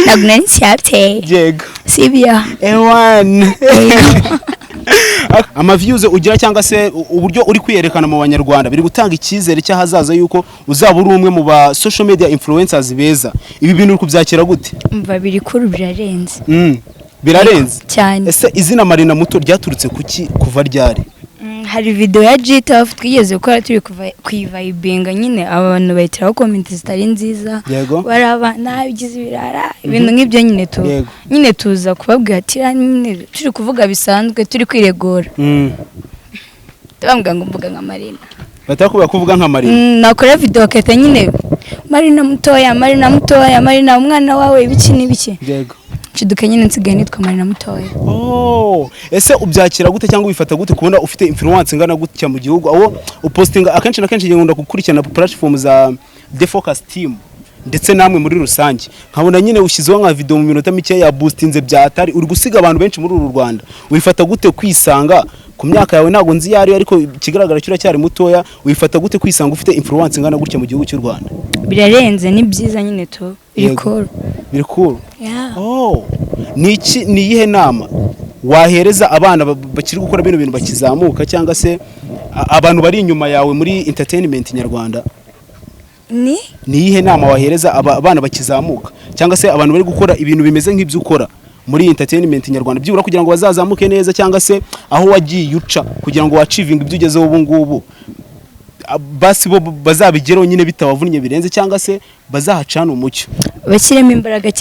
Nagnensiate. Yego. Sibia. Ewan. Amaviews ugira cyangwa se uburyo uri kwiyerekana mu banyarwanda biri gutanga icyizere cy'ahazaza yuko uzaba uri umwe mu ba social media influencers beza. Ibi bintu uri kubyakira gute? Umva biri kuri birarenze. Birarenze cyane. Ese izina Marina Muto ryaturutse kuki kuva ryari? Hari video ya Jita twigeze gukora turi kuyivibinga nyine abantu bayitiraho comment zitari nziza. Baraba nabigize ibirara ibintu nk'ibyo nyine tuza kubabwira ati nyine turi kuvuga bisanzwe turi kwiregora. Tubambwa ngo mvuga nka Marina. Batakuba kuvuga nka Marina. Nakora video kete nyine Marina mutoya, Marina mutoya, Marina umwana wawe ibiki n'ibiki. Yego. Chiduka nyine nsigaye nitwa Marina mutoya. Ese ubyakira gute cyangwa ubifata gute kubona ufite influence ngana gutya mu gihugu aho upostinga akenshi na kenshi ngenda gukurikirana platform za The Focus Team ndetse namwe muri rusange nkabona nyine ushyizeho nka video mu minota mike ya boostinze byatari uri gusiga abantu benshi muri uru Rwanda wifata gute kwisanga ku myaka yawe nago nzi yari ariko kigaragara cyura cyari mutoya wifata gute kwisanga ufite influence ngana gutya mu gihugu cy'u Rwanda? Birarenze ni byiza nyine to biri cool. Ni iyihe nama wahereza abana bakiri gukora bino bintu bakizamuka cyangwa se abantu bari inyuma yawe muri entertainment nyarwanda? Ni iyihe nama wahereza abana bakizamuka cyangwa se abantu bari gukora ibintu bimeze nk'ibyo ukora muri entertainment nyarwanda byibura kugira ngo bazazamuke neza cyangwa se aho wagiye uca kugira ngo achieving ibyo ugezeho ubu ngubu basi bo bazabigeraho nyine bitabavunnye birenze cyangwa se bazahacana umucyo bashyiremo imbaraga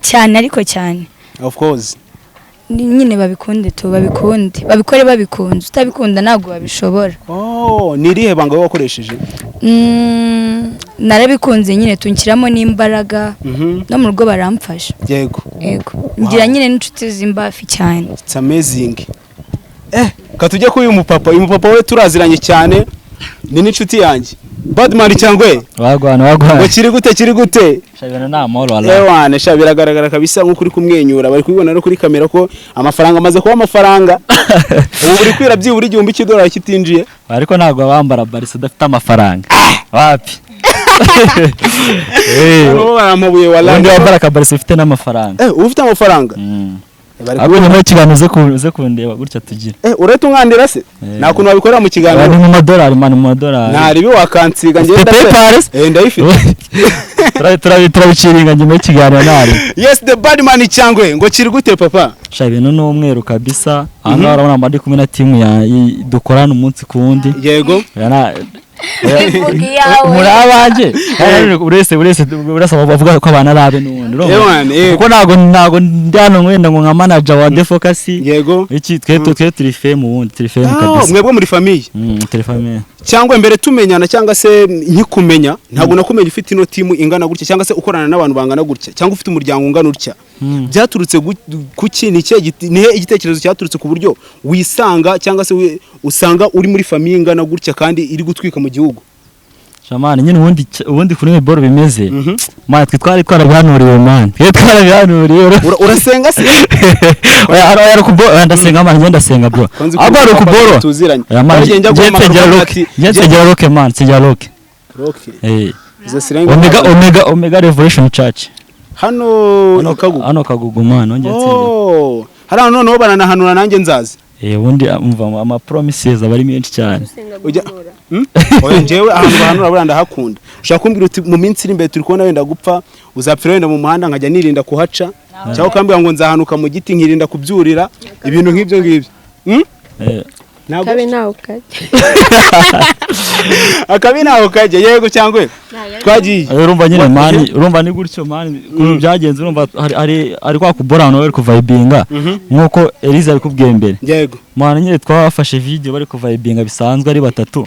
cyane ariko cyane? Of course nyine babikunde babikore babikunze utabikunda ntabwo babishobora. Ni irihe banga wakoresheje? Narabikunze nyine tunshyiramo n'imbaraga no mu rugo baramfasha. Yego ngira nyine n'inshuti zimbafi cyane. It's amazing. Katujye ku uyu mupapa we turaziranye cyane ni n'inshuti yanjye Badman cyangwe wagwana ngo kiri gute shabana na amahoro wallahi ewane shabiragaragara kabisa nko kuri kumwenyura bari kubibona no kuri kamera ko amafaranga amaze kuba amafaranga ubu buri kwira byibura igihumbi cy'idolari kitinjiye ariko ntago bambara barisa dafite amafaranga wapi amabuye wallahi ndi wambara kabarisa ufite n'amafaranga ufite amafaranga Abo ni kiganiro uze kundeba gutya tugira. Urete umwandira se? Nta kuntu wabikorera mu kiganiro. Ni mu madolari man mu madolari. Ntari bi wakansiga ngenda se. Ndayifite. Turabikiringa nyuma y'ikiganiro nari. Yes the bad man cyangwe ngo kiri gute papa? Sha ibintu no umweru kabisa. Aha urabona amadi kumwe na team ya dukorana umunsi ku wundi. Yego. Murabanje urasaba bavuga ko abana arabe n'ubundi kuko nago ndano ngwenda ngo nka manager wa The Focus. Yego iki twe turi fame ubundi turi fame kabisa. Mwebwe muri famille turi famille cyangwa mbere tumenyana cyangwa se nkikumenya ntabwo nakumenya ufite ino team ingana gutya cyangwa se ukorana n'abantu bangana gutya cyangwa ufite umuryango ungana utya byaturutse kuki ni igitekerezo cyaturutse ku buryo wisanga cyangwa se usanga uri muri famille ingana gutya kandi iri gutwika mu gihugu? Shamani nyine ubundi kuri meboro bimeze man twitwari twarabihanuriwe man twarabihanuriwe urasenga se ara kuboro ndasenga man ngenda senga bro abo ari kuboro tuziranye ngenda rock man sijya rock omega revolution church hano kagugu man onge tsende hano noneho bananahanura nanjye nzazi ubundi umva ama promises abari menshi cyane oya njewe ahantu bahanura buranda hakunda ushaka kumbwira uti mu minsi iri imbere turi kubona wenda gupfa uzapfira wenda mu muhanda nkajya nirinda kuhaca cyangwa kambwira ngo nzahanuka mu giti nkirinda kubyurira ibintu nk'ibyo ngibyo Kabe naho kaje akabi naho kaje yego cyangwe twagiye urumva nyine mani urumva ni gutyo mani byagenze urumva ari kwa kuborana bari kuvibinga nkuko Eliza ari kubwembere yego mani nyine twafashe video bari kuvibinga bisanzwe ari batatu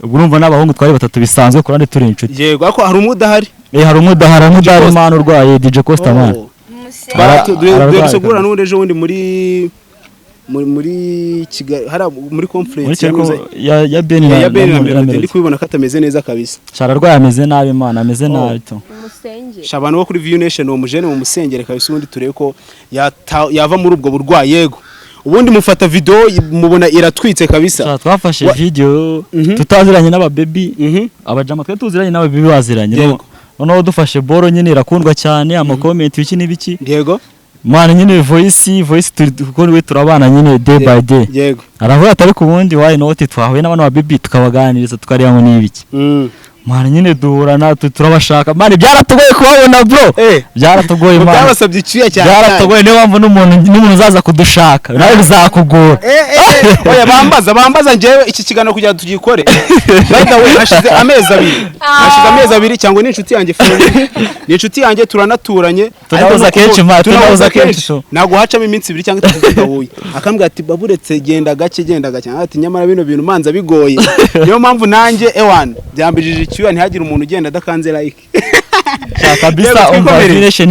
urumva n'abahungu twari batatu bisanzwe kurande turi inshuti yego ako hari umudahari hari umudahari mani urwaye DJ Costa man dushobora n'ubundi ejo wundi muri Kigali hari muri conference ya Benin ndi kubibona ko atameze neza kabisa shararwaye ameze nabi imana ameze nabi to umusenge shabano wo kuri View Nation umujene mu musengere kabisa ubundi turebe ko yava muri ubwo burwayi yego ubundi mufata video mubona iratwitse kabisa twafashe video tutaziranye n'aba baby abajama twe tuziranye n'aba baby baziranye noneho dufashe boro nyine irakundwa cyane comment biki n'ibiki yego mwana nyine voice kuko we turabana nyine day by day yego aravuga atari ku bundi why not twahuye n'abana ba baby tukabaganiriza tukareba ngo n'ibiki mwana nyine duhurana turabashaka mwana byaratugoye kubabona bro byaratugoye mwana byabasabye icyuya cyane byaratugoye niyo mpamvu n'umuntu uzaza kudushaka nawe bizakugora oya bambaza njyewe iki kiganiro kugira tugikore by the way hashize amezi abiri cyangwa ni inshuti yanjye ni inshuti yanjye turanaturanye tunabuza kenshi nago hacamo iminsi 2 cyangwa 3 tudahuye akambwira ati baburetse genda gake ati nyamara bino bintu manza bigoye niyo mpamvu nanjye ewan byambijije icyuya ntihagire umuntu ugenda adakanze like kabisa combination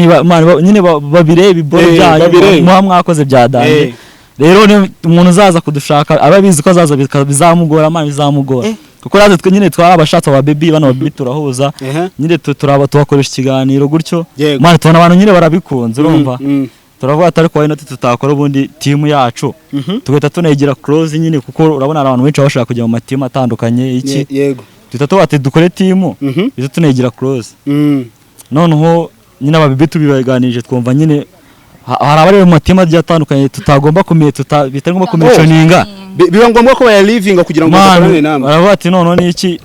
nyine babirebe iboro byayo muha mwakoze byadanje rero umuntu uzaza kudushaka ababizi ko azaza bizamugora mani bizamugora kuko raze twe nyine twara abashatse aba baby bana baby turahuza nyine turaba tubakoresha ikiganiro gutyo mani tubona abantu nyine barabikunze urumva turavuga atari kwa inoti tutakora ubundi team yacu tugahita tunayigira close nyine kuko urabona abantu benshi bashaka kujya mu team atandukanye iki yego tutatu ati dukore team izo tunayigira close noneho nyine aba baby tubibaganije twumva nyine hari abari mu team agiye atandukanye tutagomba bitagomba kumentioninga biba ngombwa ko baya living kugira ngo bakorane namwe baravuga ati none iki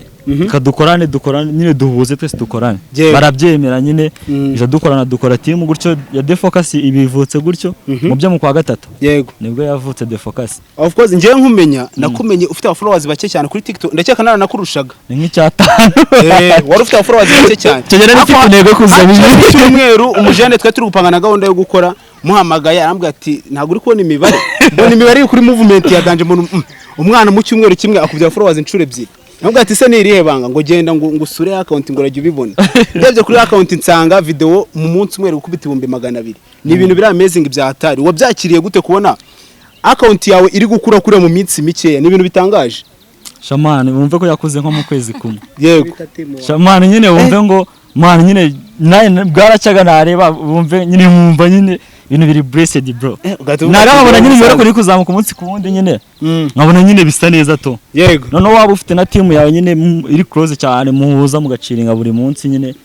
kadukorane nyine duhuze twese dukorane barabyemera nyine ije dukora team gutyo ya defocus ibivutse gutyo mu byo mu kwa gatatu yego nibwo yavutse defocus of course ngiye nkumenya nakumenye ufite aba followers bake cyane kuri TikTok ndakeka nara nakurushaga ni nk'icyatanu wari ufite aba followers bake cyane cyegera n'ifite intego kuza cyumweru umujene twe turi gupangana gahunda yo gukora muhamagaye arambwira ati ntago uri kubona imibare mbona imibare kuri movement ya danje umwana mu cyumweru kimwe akubya followers incure ebyiri nubwo ati se nirihe banga ngo genda ngo usure account ngo rajye ubibona ndebye kuri account nsanga video mu munsi umwe gukubita 200 ni ibintu biri amazing bya hatari wabyakiriye gute kubona account yawe iri gukura kure mu minsi mikeya ni ibintu bitangaje shamani wumve ko yakuze nko mu kwezi kumwe yego shamani nyine wumve ngo mwana nyine bwaracyaga nareba wumve nyine mwumva nyine ibintu biri blessed bro narabona nyine mbere ko kuzamuka umunsi ku wundi nyine nkabona nyine bisa neza to yego none waba ufite na team yawe nyine iri close cyane muhuza mugaciringa buri munsi nyine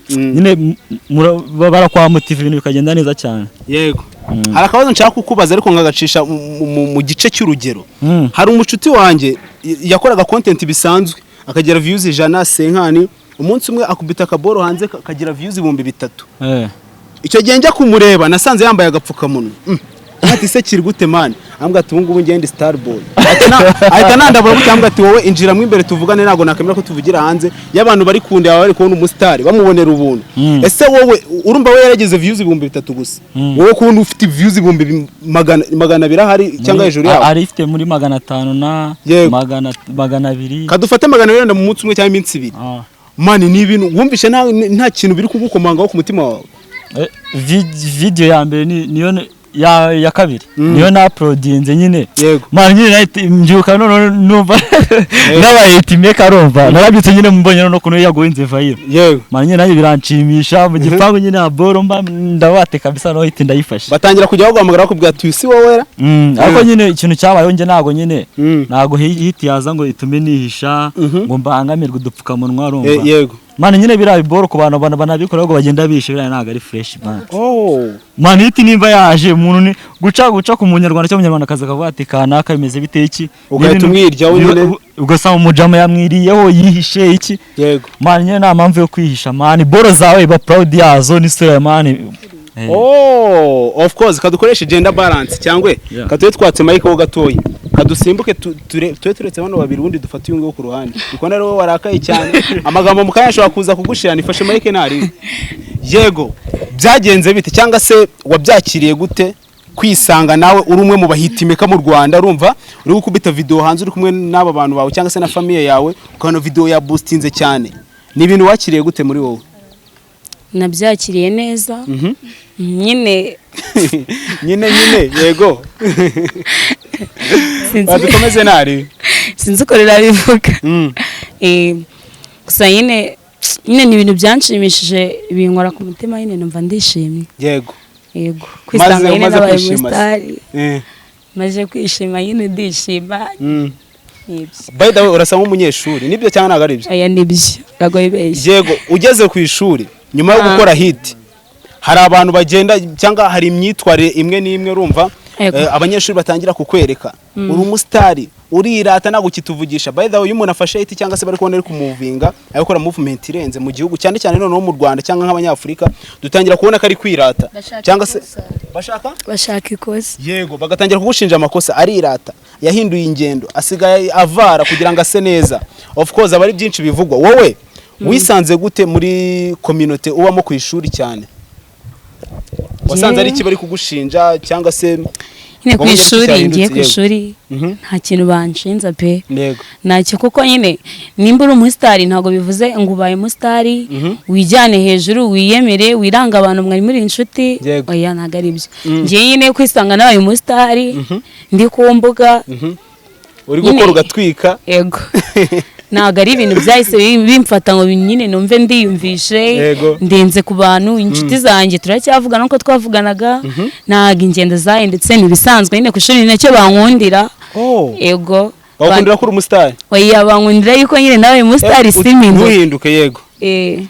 barakwa motive ibintu bikagenda neza cyane yego hari akabazo nshaka kukubaza ariko ngagacisha mu gice cy'urugero hari umucuti wanjye yakoraga content bisanzwe akagira views 100 senkani umunsi umwe akubita akaboro hanze kagira views 3000 icyo gihe njya kumureba nasanze yambaye agapfukamunwa ati se kiri gute man ambwa ati ubungubu ngende star boy ahita nandabura gute ambwa ati wowe injira mu imbere tuvugane nago nakamera ko tuvugira hanze y'abantu bari kunde bari kubona umustar bamubonera ubuntu ese wowe urumva we yarageze views 3000 gusa wowe kundi ufite views 200 hari cyangwa hejuru yawe ari ifite muri 500 na 200 kadufate 200 mu munsi umwe cyangwa iminsi 2 man ni ibintu wumvishe nta kintu biri kugukomangaho ku mutima wawe video ya mbere niyo ya kabiri niyo na uploadinze nyine man nyine mbyuka none numva n'abayiti meka romva narabyutse nyine mbonye no kuno yagoinze vayo man nyine nayo biranshimisha mu gipangu nyine aboro mba ndabate kabisa no hiti ndayifashe batangira kujya baguhamagara kubwira ati si wowe ariko nyine ikintu cyabayeho nge nago nyine nago hiti yaza ngo itume nihisha ngo mbangamirwe udupfukamunwa romva yego man nyine birabiboro ku bantu banabikora ngo bagenda bishe bira naga ari fresh man man hiti nimba yaje umuntu ni guca ku munyarwanda cyangwa umunyarwanda kaza kavuga ati kanaka bimeze bite iki ugahita umwirya nyine ugasanga umujama yamwiriyeho yihishe iki yego man nyine nta mpamvu yo kwihisha man boro zawe ba proud yazo ni story man of course kadukoresha gender balance cyangwa katuye twatse Mike wo gatoyi kadusimbuke turetse bano babiri ubundi dufata uyungu ku ruhande ukona rero warakaye cyane amagambo mukanyashobora kuza kugushirana ifashe Mike nari yego byagenze bite cyangwa se wabyakiriye gute kwisanga nawe uri umwe mu bahitimeka mu Rwanda urumva uri gukubita video hanze uri kumwe n'aba bantu bawe cyangwa se na famille yawe ukabona video ya boostinze cyane ni ibintu wakiriye gute muri wowe nabyakiriye neza nyine yego badukomeze nari sinzi uko rirabivuga gusa nyine ni ibintu byanshimishije binkora ku mutima nyine numva ndishimye yego kwisanga nyine n'abaye mustari maze kwishima nyine ndishima by the way urasa nk'umunyeshuri nibyo cyangwa ntago ari byo? Aya nibyo ragoye beshye. Yego ugeze ku ishuri nyuma yo gukora hit hari abantu bagenda cyangwa hari imyitwarire imwe n'imwe urumva abanyeshuri batangira kukwereka uri umusitari urirata ntabwo ukituvugisha. By the way, iyo umuntu afashe hit cyangwa se bari kubona ari kumuvinga ayikora movement irenze mu gihugu cyane cyane noneho mu Rwanda cyangwa nk'abanyafurika dutangira kubona ko ari kwirata cyangwa se bashaka ikosa. Yego bagatangira kugushinja amakosa, arirata, yahinduye ingendo, asigaye avara kugira ngo ase neza. Of course abari byinshi bivugwa. Wowe wisanze gute muri community ubamo ku ishuri cyane? Wasanze ari kibari kugushinja cyangwa se nyine ku ishuri ngiye ku ishuri nta kintu banshinza pe? Yego ntacyo, kuko nyine nimba uri umusitari ntabwo bivuze ngo ubaye umusitari wijyane hejuru wiyemere wiranga abantu mwari muri inshuti. Oya ntabwo ari byo. Ngiye nyine kwisanga nabaye umusitari ndi ku mbuga uri gukora ugatwika. Yego ntabwo ari ibintu byahise bimfata ngo nyine numve ndiyumvishe ndenze ku bantu. Inshuti zanjye turacyavugana uko twavuganaga, ntabwo ingendo zahindutse, ntibisanzwe nyine ku ishuri nacyo bankundira. Yego bakundira ko uri umusitari? Oya bankundira yuko nyine nawe umusitari simindu uhinduke. Yego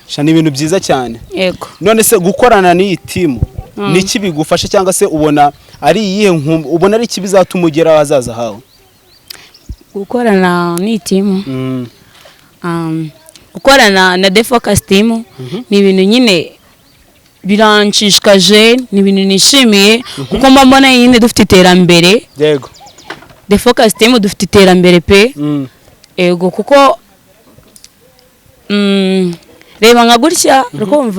shana ibintu byiza cyane. Yego none se gukorana n'iyi timu niki bigufasha cyangwa se ubona ari iyihe ubona ari iki bizatuma ugera ahazaza hawe? Gukorana n'itimu gukorana na The Focus team ni ibintu nyine biranshishikaje, ni ibintu nishimiye kuko mbona nyine dufite iterambere. Yego The Focus team dufite iterambere pe. Yego kuko reba nka gutya rukumva